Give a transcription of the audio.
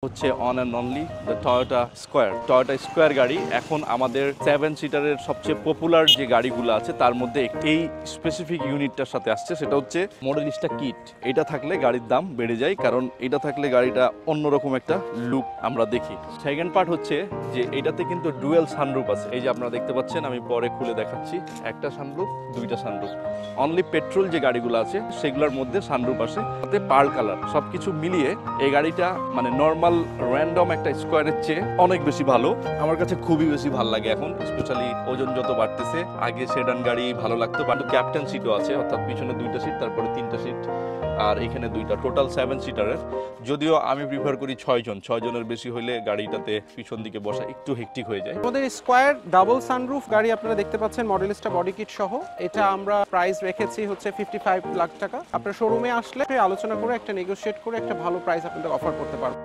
হচ্ছে on and only the Toyota square গাড়ি এখন আমাদের 7 সিটারের সবচেয়ে পপুলার যে গাড়িগুলো আছে তার মধ্যে এই স্পেসিফিক ইউনিটটার সাথে আসছে, সেটা হচ্ছে মডেলিস্টা কিট। এটা থাকলে গাড়ির দাম বেড়ে যায়, কারণ এটা থাকলে গাড়িটা অন্যরকম একটা লুক আমরা দেখি। সেকেন্ড পার্ট হচ্ছে যে এটাতে কিন্তু ডুয়েল সানরুফ আছে। এই যে আপনারা দেখতে পাচ্ছেন, আমি পরে খুলে দেখাচ্ছি। একটা সানরুফ, দুইটা সানরুফ। অনলি পেট্রোল যে গাড়িগুলো আছে সেগুলোর মধ্যে সানরুফ আসে, তাতে পার্ল কালার। সবকিছু মিলিয়ে এই গাড়িটা মানে নর্মাল র্যান্ডম একটা স্কোয়ারের চেয়ে অনেক বেশি ভালো। আমার কাছে খুবই বেশি ভালো লাগে এখন, স্পেশালি ওজন যত বাড়তেছে। আগে সেডান গাড়ি ভালো লাগতো, বাট ক্যাপ্টেন সিটও আছে, অর্থাৎ পিছনে 2টা সিট, তারপরে 3টা সিট, আর এখানে 2টা, টোটাল 7 সিটারের। যদিও আমি প্রিফার করি 6 জনের বেশি হলে গাড়িটাতে পিছন দিকে বসা একটু হেক্টিক হয়ে যায়। আমাদের স্কোয়ার ডাবল সানরুফ গাড়ি আপনারা দেখতে পাচ্ছেন, মডেলিস্টা বডি কিট সহ। এটা আমরা প্রাইস রেখেছি হচ্ছে 55 লাখ টাকা। আপনার শোরুমে আসলে আলোচনা করে একটা নেগোশিয়েট করে একটা ভালো প্রাইস আপনাদের অফার করতে পারবো।